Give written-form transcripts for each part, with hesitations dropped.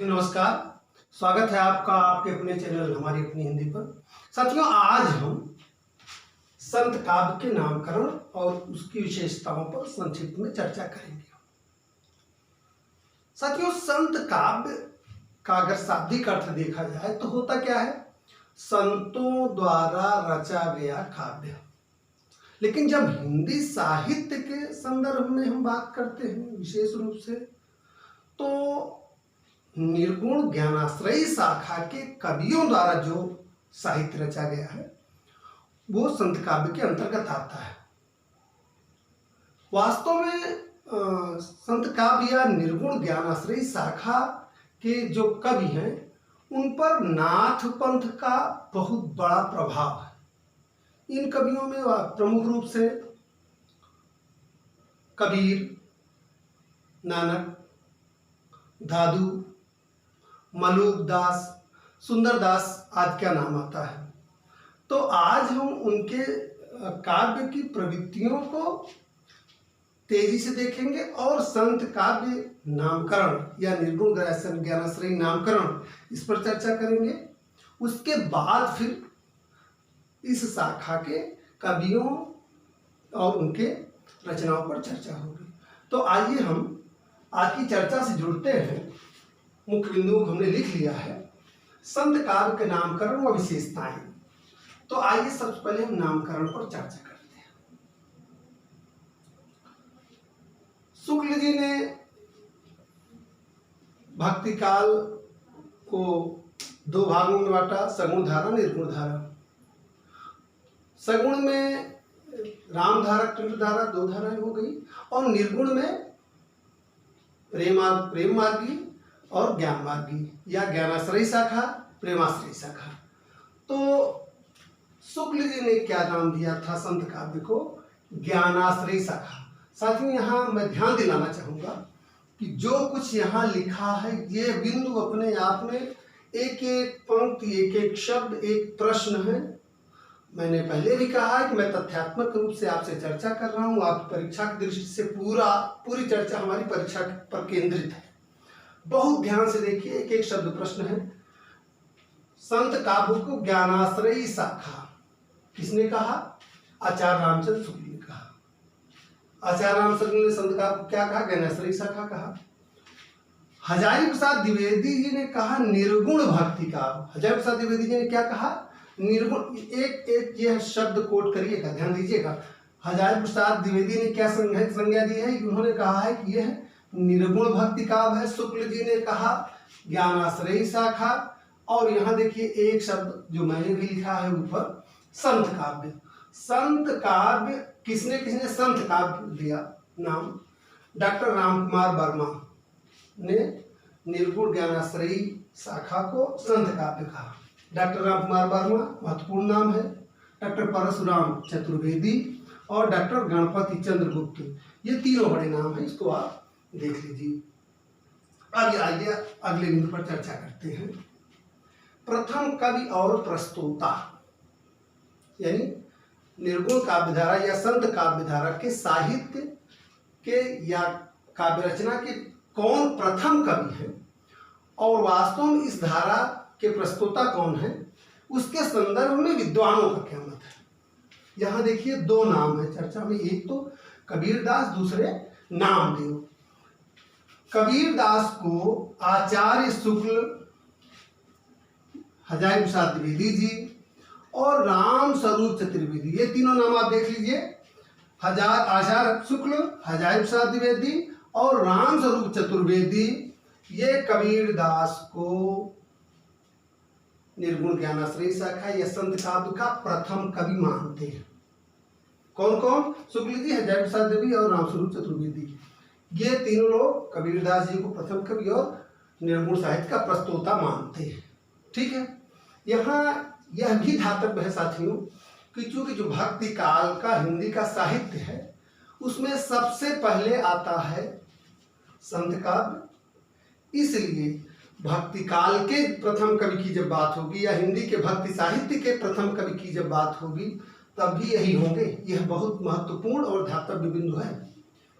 जी नमस्कार। स्वागत है आपका आपके अपने चैनल हमारी अपनी हिंदी पर। साथियों, आज हम संत काव्य के नामकरण और उसकी विशेषताओं पर संक्षिप्त में चर्चा करेंगे। साथियों, संत काव्य का अगर शाब्दिक अर्थ देखा जाए तो होता क्या है? संतों द्वारा रचा गया काव्य। लेकिन जब हिंदी साहित्य के संदर्भ में हम बात करते हैं विशेष रूप से, तो निर्गुण ज्ञानाश्रयी शाखा के कवियों द्वारा जो साहित्य रचा गया है वो संत काव्य के अंतर्गत आता है। वास्तव में संत काव्य या निर्गुण ज्ञानाश्रयी शाखा के जो कवि हैं उन पर नाथ पंथ का बहुत बड़ा प्रभाव है। इन कवियों में प्रमुख रूप से कबीर, नानक, दादू, मलूक दास, सुंदर दास आदि का नाम आता है। तो आज हम उनके काव्य की प्रवृत्तियों को तेजी से देखेंगे और संत काव्य नामकरण या निर्गुण ज्ञानाश्रयी नामकरण इस पर चर्चा करेंगे। उसके बाद फिर इस शाखा के कवियों और उनके रचनाओं पर चर्चा होगी। तो आइए हम आज की चर्चा से जुड़ते हैं। मुख्य बिंदुओं को हमने लिख लिया है, संत काव्य के नामकरण व विशेषताएं। तो आइए सबसे पहले हम नामकरण पर चर्चा करते हैं। शुक्ल जी ने भक्ति काल को दो भागों में बांटा, सगुण धारा, निर्गुण धारा। सगुण में राम धारा, कृष्ण धारा, दो धाराएं हो गई, और निर्गुण में प्रेम मार्गी और ज्ञान मार्गी या ज्ञानाश्रयी शाखा, प्रेमाश्रयी शाखा। तो शुक्ल जी ने क्या नाम दिया था संत काव्य को? ज्ञानाश्रयी शाखा। साथियों, यहाँ मैं ध्यान दिलाना चाहूँगा कि जो कुछ यहाँ लिखा है ये बिंदु अपने आप में एक एक पंक्ति, एक एक शब्द एक प्रश्न है। मैंने पहले भी कहा है कि मैं तथ्यात्मक रूप से आपसे चर्चा कर रहा हूँ। आपकी परीक्षा की दृष्टि से पूरी चर्चा हमारी परीक्षा पर केंद्रित है। बहुत ध्यान से देखिए, एक एक शब्द प्रश्न है। संत काव्य को ज्ञानाश्रयी शाखा किसने कहा? आचार्य रामचंद्र शुक्ल ने कहा। आचार्य रामचंद्र ने संत काव्य क्या कहा? ज्ञानाश्रयी शाखा कहा। हजारी प्रसाद द्विवेदी जी ने कहा निर्गुण भक्ति काव्य। हजारी प्रसाद द्विवेदी जी ने क्या कहा? निर्गुण। एक एक यह शब्द कोट करिएगा, ध्यान दीजिएगा। हजारी प्रसाद द्विवेदी ने क्या संज्ञा दी है? उन्होंने कहा है कि यह निर्गुण भक्ति काव्य है। शुक्ल जी ने कहा ज्ञानाश्रयी शाखा। और यहाँ देखिए एक शब्द जो मैंने भी लिखा है ऊपर, संत काव्य। संत काव्य किसने किसने संत काव्य दिया नाम? डॉक्टर रामकुमार वर्मा ने निर्गुण ज्ञानाश्रयी शाखा को संत काव्य कहा। डॉक्टर रामकुमार वर्मा महत्वपूर्ण नाम है। डॉक्टर परशुराम चतुर्वेदी और डॉक्टर गणपति चंद्रगुप्त, ये तीनों बड़े नाम हैं, इसको आप देख लीजिए। आगे आइए अगले बिंदु पर चर्चा करते हैं। प्रथम कवि और प्रस्तोता, यानी निर्गुण काव्यधारा या संत काव्यधारा के साहित्य के या काव्य रचना के कौन प्रथम कवि है और वास्तव में इस धारा के प्रस्तोता कौन है, उसके संदर्भ में विद्वानों का क्या मत है। यहाँ देखिए दो नाम है चर्चा में, एक तो कबीरदास, दूसरे नामदेव। कबीरदास को आचार्य शुक्ल, हजारी प्रसाद द्विवेदी जी और राम स्वरूप चतुर्वेदी, ये तीनों नाम आप देख लीजिए। आचार्य शुक्ल, हजारी प्रसाद द्विवेदी और राम स्वरूप चतुर्वेदी, ये कबीरदास को निर्गुण ज्ञानाश्रयी शाखा या संत काव्य का प्रथम कवि मानते हैं। कौन कौन? शुक्ल जी, हजारी प्रसाद द्विवेदी और राम स्वरूप चतुर्वेदी, ये तीनों लोग कबीरदास जी को प्रथम कवि और निर्गुण साहित्य का प्रस्तोता मानते हैं। ठीक है। यहाँ यह भी धातव्य है साथियों कि चूंकि जो भक्ति काल का हिंदी का साहित्य है उसमें सबसे पहले आता है संत काव्य, इसलिए भक्ति काल के प्रथम कवि की जब बात होगी या हिंदी के भक्ति साहित्य के प्रथम कवि की जब बात होगी तब भी यही होंगे। यह बहुत महत्वपूर्ण और धातव्य बिंदु है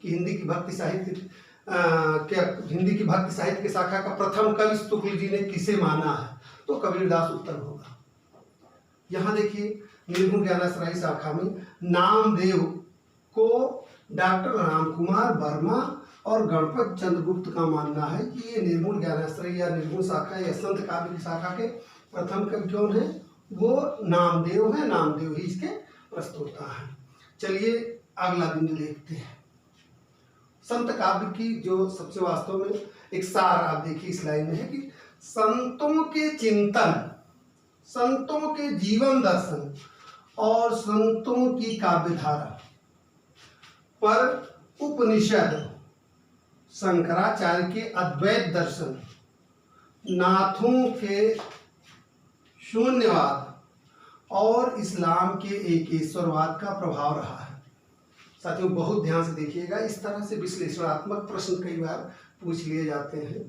कि हिंदी की भक्ति साहित्य क्या हिंदी की भक्ति साहित्य की शाखा का प्रथम कवि शुक्ल जी ने किसे माना है? तो कबीरदास उत्तर होगा। यहाँ देखिए निर्गुण ज्ञानाश्रयी शाखा में नामदेव को डॉक्टर रामकुमार वर्मा और गणपत चंद्रगुप्त का मानना है कि ये निर्गुण ज्ञानाश्रयी या निर्गुण शाखा या संत काव्य की शाखा के प्रथम कवि कौन है? वो नामदेव है। नामदेव ही इसके प्रस्तोता है। चलिए अगला बिंदु देखते हैं। संत काव्य की जो सबसे वास्तव में एक सार आप देखिए इस लाइन में है कि संतों के चिंतन, संतों के जीवन दर्शन और संतों की काव्यधारा पर उपनिषद, शंकराचार्य के अद्वैत दर्शन, नाथों के शून्यवाद और इस्लाम के एकेश्वरवाद का प्रभाव रहा है। साथियों बहुत ध्यान से देखिएगा, इस तरह से विश्लेषणात्मक प्रश्न कई बार पूछ लिए जाते हैं।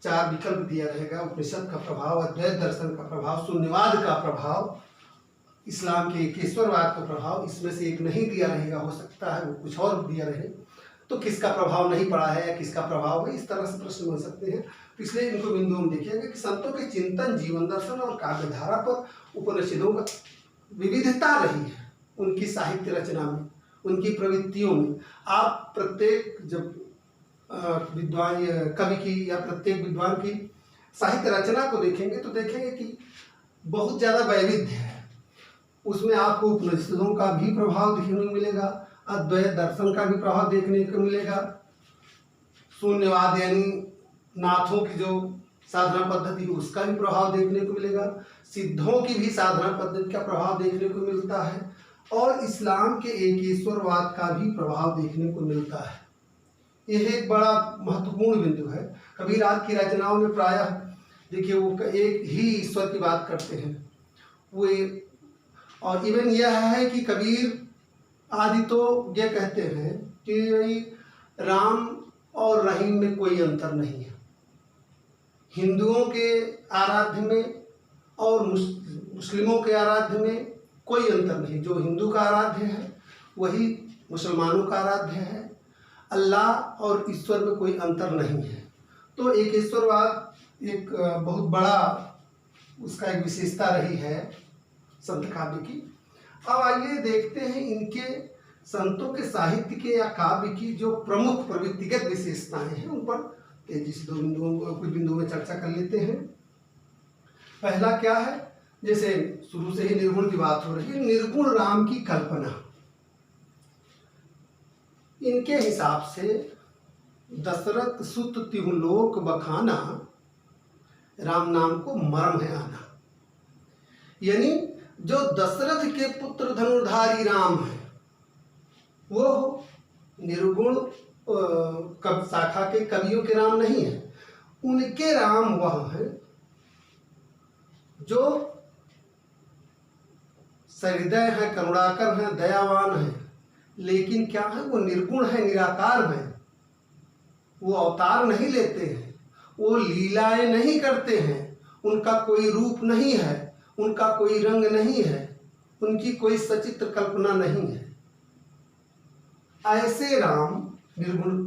4 विकल्प दिया रहेगा: उपनिषद का प्रभाव, अद्वैत दर्शन का प्रभाव, शून्यवाद का प्रभाव, इस्लाम के एकेश्वरवाद का प्रभाव। इसमें से एक नहीं दिया रहेगा, हो सकता है वो कुछ और दिया रहे। तो किसका प्रभाव नहीं पड़ा है या किसका प्रभाव है, इस तरह से प्रश्न बन सकते हैं। इसलिए इनको बिंदु हम देखिएगा कि संतों के चिंतन, जीवन दर्शन और काव्यधारा पर उपनिषदों का विविधता रही है उनकी साहित्य रचना में, उनकी प्रवृत्तियों में। आप प्रत्येक जब विद्वान कवि की या प्रत्येक विद्वान की साहित्य रचना को देखेंगे तो देखेंगे कि बहुत ज़्यादा वैविध्य है। उसमें आपको उपनिषदों का भी प्रभाव देखने को मिलेगा, अद्वैत दर्शन का भी प्रभाव देखने को मिलेगा, शून्यवाद यानी नाथों की जो साधना पद्धति उसका भी प्रभाव देखने को मिलेगा, सिद्धों की भी साधना पद्धति का प्रभाव देखने को मिलता है और इस्लाम के एकेश्वरवाद का भी प्रभाव देखने को मिलता है। यह एक बड़ा महत्वपूर्ण बिंदु है। कबीरदास की रचनाओं में प्रायः देखिए वो एक ही ईश्वर की बात करते हैं वो, और इवन यह है कि कबीर आदि तो ये कहते हैं कि राम और रहीम में कोई अंतर नहीं है। हिंदुओं के आराध्य में और मुस्लिमों के आराध्य में कोई अंतर नहीं। जो हिंदू का आराध्य है वही मुसलमानों का आराध्य है। अल्लाह और ईश्वर में कोई अंतर नहीं है। तो एक ईश्वरवाद एक बहुत बड़ा उसका एक विशेषता रही है संत काव्य की। अब आइए देखते हैं इनके संतों के साहित्य के या काव्य की जो प्रमुख प्रवृत्तिगत विशेषताएं हैं उन पर तेजी से कुछ बिंदुओं में चर्चा कर लेते हैं। पहला क्या है, जैसे शुरू से ही निर्गुण की बात हो रही है, निर्गुण राम की कल्पना। इनके हिसाब से दशरथ सुत तिहुलोक बखाना राम नाम को मर्म है आना। यानी जो दशरथ के पुत्र धनुर्धारी राम है वो निर्गुण शाखा के कवियों के राम नहीं है। उनके राम वह है जो सहृदय है, करुणाकर है, दयावान है, लेकिन क्या है वो निर्गुण है, निराकार है। वो अवतार नहीं लेते हैं, वो लीलाएं नहीं करते हैं, उनका कोई रूप नहीं है, उनका कोई रंग नहीं है, उनकी कोई सचित्र कल्पना नहीं है। ऐसे राम निर्गुण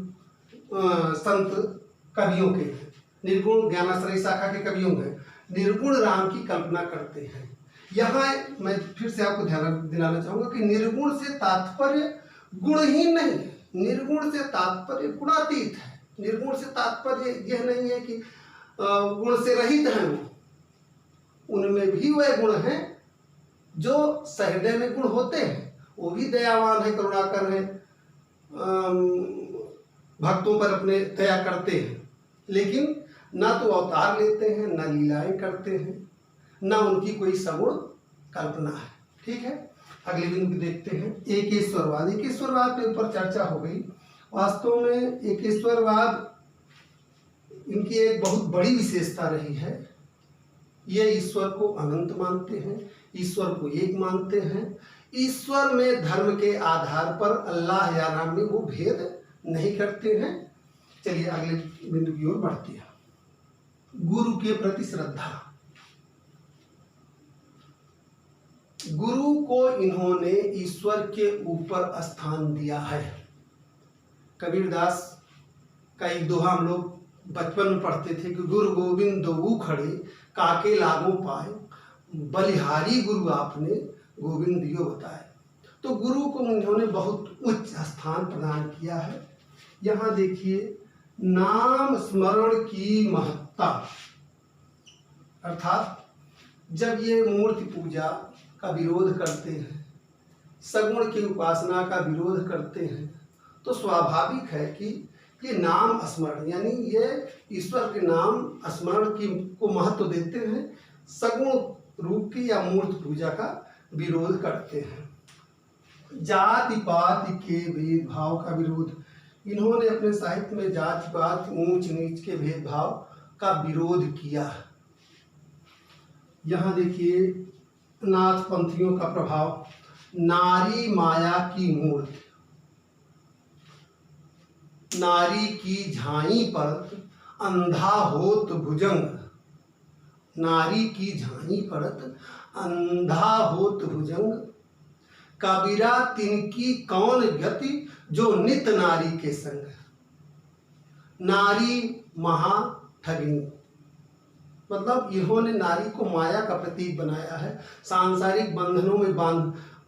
संत कवियों के, निर्गुण ज्ञानाश्रयी शाखा के कवियों के निर्गुण राम की कल्पना करते हैं। यहाँ मैं फिर से आपको ध्यान दिलाना चाहूँगा कि निर्गुण से तात्पर्य गुणहीन नहीं है, निर्गुण से तात्पर्य गुणातीत है। निर्गुण से तात्पर्य यह नहीं है कि गुण से रहित हैं वो, उनमें भी वह गुण हैं जो सहृदय में गुण होते हैं। वो भी दयावान है, करुणाकर है, भक्तों पर अपने दया करते हैं, लेकिन ना तो अवतार लेते हैं, ना लीलाएं करते हैं, ना उनकी कोई सगुण कल्पना है। ठीक है, अगले बिंदु देखते हैं एकेश्वरवाद। एकेश्वरवाद पे ऊपर चर्चा हो गई। वास्तव में एकेश्वरवाद इनकी एक बहुत बड़ी विशेषता रही है। ये ईश्वर को अनंत मानते हैं, ईश्वर को एक मानते हैं, ईश्वर में धर्म के आधार पर अल्लाह या राम में वो भेद नहीं करते हैं। चलिए अगले बिंदु की ओर बढ़ते हैं। गुरु के प्रति श्रद्धा। गुरु को इन्होंने ईश्वर के ऊपर स्थान दिया है। कबीरदास का एक दोहा हम लोग बचपन में पढ़ते थे कि गुरु गोविंद दो खड़े काके लागू पाए, बलिहारी गुरु आपने गोविंद दियो बताए। तो गुरु को उन्होंने बहुत उच्च स्थान प्रदान किया है। यहाँ देखिए, नाम स्मरण की महत्ता, अर्थात जब ये मूर्ति पूजा का विरोध करते हैं, सगुण की उपासना का विरोध करते हैं, तो स्वाभाविक है कि ये नाम स्मरण यानी ये ईश्वर के नाम स्मरण की को महत्व देते हैं, सगुण रूप की या मूर्ति पूजा का विरोध करते हैं। जाति पाति के भेदभाव का विरोध, इन्होंने अपने साहित्य में जाति पाति ऊंच नीच के भेदभाव का विरोध किया। यहाँ देखिए, नाथ पंथियों का प्रभाव, नारी माया की मूर्ति, नारी की झाई परत अंधा होत भुजंग, नारी की झाई परत अंधा होत भुजंग, कबीरा तिनकी कौन गति जो नित नारी के संग, नारी महा ठगिनी। मतलब इन्होंने नारी को माया का प्रतीक बनाया है, सांसारिक बंधनों में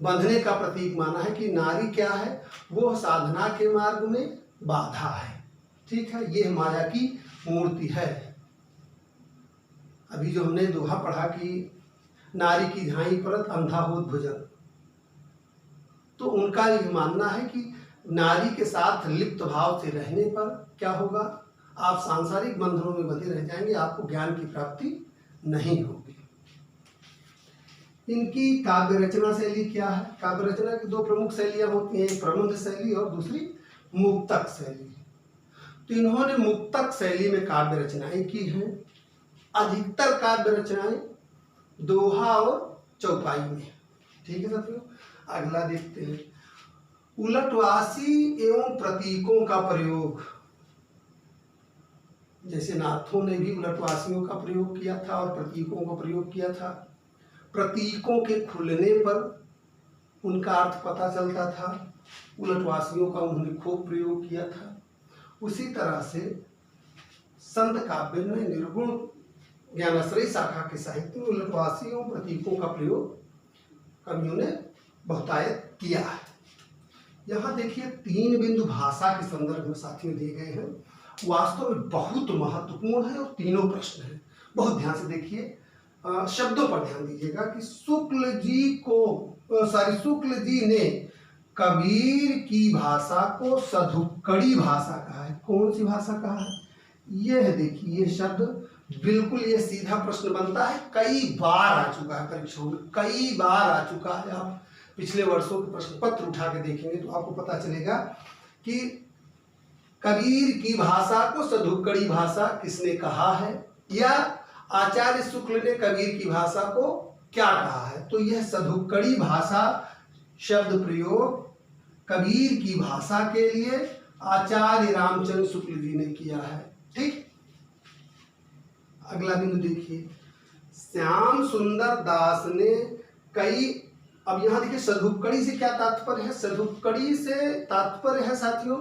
बंधने का प्रतीक माना है कि नारी क्या है, वो साधना के मार्ग में बाधा है। ठीक है, ये माया की मूर्ति है। अभी जो हमने दोहा पढ़ा कि नारी की झाई परत अंधा होत भुजंग, तो उनका ये मानना है कि नारी के साथ लिप्त भाव से रहने पर क्या होगा, आप सांसारिक बंधनों में बंधे रह जाएंगे, आपको ज्ञान की प्राप्ति नहीं होगी। इनकी काव्य रचना शैली क्या है? काव्य रचना की दो प्रमुख शैलियां होती हैं, एक प्रबंध शैली और दूसरी मुक्तक शैली। तो इन्होंने मुक्तक शैली में काव्य रचनाएं की हैं। अधिकतर काव्य रचनाएं दोहा और चौपाई में। ठीक है साथियों, अगला देखते हैं, उलटवासी एवं प्रतीकों का प्रयोग। जैसे नाथों ने भी उलटवासियों का प्रयोग किया था और प्रतीकों का प्रयोग किया था। प्रतीकों के खुलने पर उनका अर्थ पता चलता था, उलटवासियों का उन्होंने खूब प्रयोग किया था। उसी तरह से संत काव्य में निर्गुण ज्ञानाश्रयी शाखा के साहित्य में उलटवासियों प्रतीकों का प्रयोग कवियों ने बहुतायत किया है। यहाँ देखिए, 3 बिंदु भाषा के संदर्भ में साथियों दिए गए हैं, वास्तव में बहुत महत्वपूर्ण है और तीनों प्रश्न हैं। बहुत ध्यान से देखिए, शब्दों पर ध्यान दीजिएगा कि शुक्ल जी ने कबीर की भाषा को सधुक्कड़ी भाषा कहा है। कौन सी भाषा कहा है? यह देखिए, ये शब्द बिल्कुल ये सीधा प्रश्न बनता है, कई बार आ चुका है परीक्षाओं में, कई बार आ चुका है। आप पिछले वर्षों के प्रश्न पत्र उठा के देखेंगे तो आपको पता चलेगा कि कबीर की भाषा को सधुक्कड़ी भाषा किसने कहा है, या आचार्य शुक्ल ने कबीर की भाषा को क्या कहा है। तो यह सधुक्कड़ी भाषा शब्द प्रयोग कबीर की भाषा के लिए आचार्य रामचंद्र शुक्ल जी ने किया है। ठीक, अगला बिंदु देखिए, श्याम सुंदर दास ने कई, अब यहाँ देखिए सधुक्कड़ी से क्या तात्पर्य है? सधुक्कड़ी से तात्पर्य है साथियों,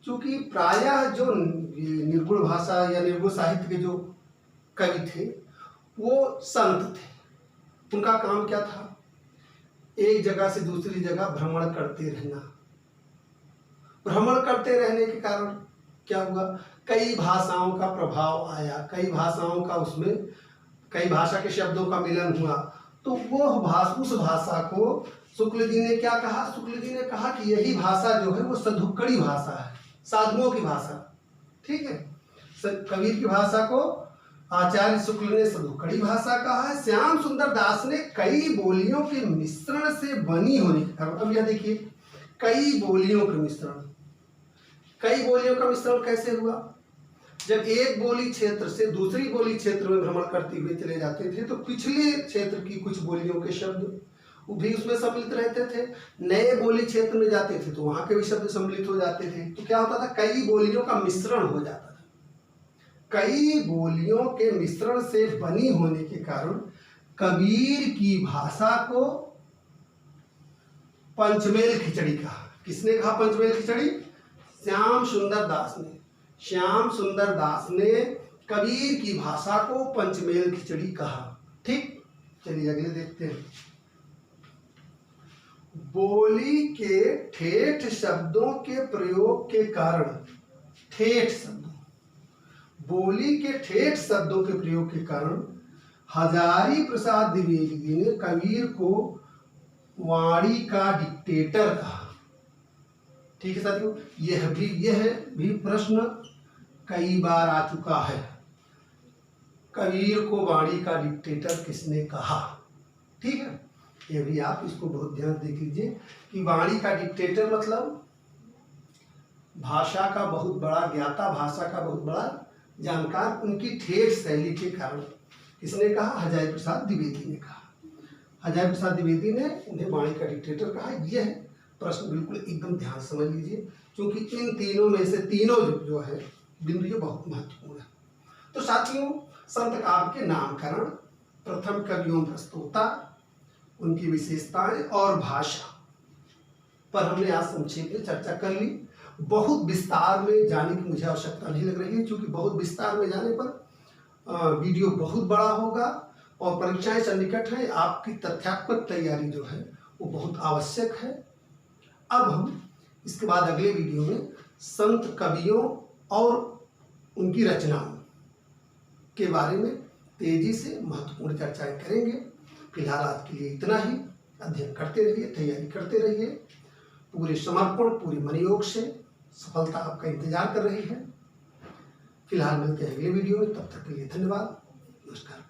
क्योंकि प्रायः जो निर्गुण भाषा या निर्गुण साहित्य के जो कवि थे वो संत थे। उनका काम क्या था? एक जगह से दूसरी जगह भ्रमण करते रहना। भ्रमण करते रहने के कारण क्या हुआ, कई भाषाओं का प्रभाव आया, कई भाषाओं का उसमें कई भाषा के शब्दों का मिलन हुआ। तो वो उस भाषा को शुक्ल जी ने क्या कहा? शुक्ल जी ने कहा कि यही भाषा जो है वो सधुक्कड़ी भाषा है, साधुओं की भाषा। ठीक है, कबीर की भाषा को आचार्य शुक्ल ने सधुक्कड़ी भाषा कहा है। श्याम सुंदर दास ने कई बोलियों के मिश्रण से बनी होने के कारण, अब यह देखिए, कई बोलियों के मिश्रण, कई बोलियों का मिश्रण कैसे हुआ? जब एक बोली क्षेत्र से दूसरी बोली क्षेत्र में भ्रमण करते हुए चले जाते थे तो पिछले क्षेत्र की कुछ बोलियों के शब्द भी उसमें सम्मिलित रहते थे। नए बोली क्षेत्र में जाते थे तो वहां के भी शब्द सम्मिलित हो जाते थे। तो क्या होता था, कई बोलियों का मिश्रण हो जाता था। कई बोलियों के मिश्रण से बनी होने के कारण कबीर की भाषा को पंचमेल खिचड़ी कहा। किसने कहा पंचमेल खिचड़ी? श्याम सुंदर दास ने। श्याम सुंदर दास ने कबीर की भाषा को पंचमेल खिचड़ी कहा। ठीक, चलिए अगले देखते हैं। बोली के ठेठ शब्दों के प्रयोग के कारण, ठेठ शब्दों, बोली के ठेठ शब्दों के प्रयोग के कारण हजारी प्रसाद द्विवेदी ने कबीर को वाणी का डिक्टेटर कहा। ठीक है साथियों, यह भी प्रश्न कई बार आ चुका है। कबीर को वाणी का डिक्टेटर किसने कहा? ठीक है, ये भी आप इसको बहुत ध्यान देख लीजिए कि वाणी का डिक्टेटर मतलब भाषा का बहुत बड़ा ज्ञाता, भाषा का बहुत बड़ा जानकार, उनकी ठेठ शैली के कारण किसने कहा? हजारी प्रसाद द्विवेदी ने कहा। हजारी प्रसाद द्विवेदी ने उन्हें वाणी का डिक्टेटर कहा। यह प्रश्न बिल्कुल एकदम ध्यान से समझ लीजिए, क्योंकि इन तीनों में से तीनों जो है बिंदु ये बहुत महत्वपूर्ण है। तो साथियों, संत काव्य के नामकरण, प्रथम कवियों प्रस्तोता, उनकी विशेषताएं और भाषा पर हमने आज संक्षेप में चर्चा कर ली। बहुत विस्तार में जाने की मुझे आवश्यकता नहीं लग रही है, क्योंकि बहुत विस्तार में जाने पर वीडियो बहुत बड़ा होगा और परीक्षाएं सन्निकट हैं। आपकी तथ्यात्मक तैयारी जो है वो बहुत आवश्यक है। अब हम इसके बाद अगले वीडियो में संत कवियों और उनकी रचनाओं के बारे में तेजी से महत्वपूर्ण चर्चाएं करेंगे। फिलहाल आज के लिए इतना ही। अध्ययन करते रहिए, तैयारी करते रहिए, पूरे समर्पण, पूरे मनोयोग से। सफलता आपका इंतजार कर रही है। फिलहाल मिलते हैं अगले वीडियो में, तब तक के लिए धन्यवाद, नमस्कार।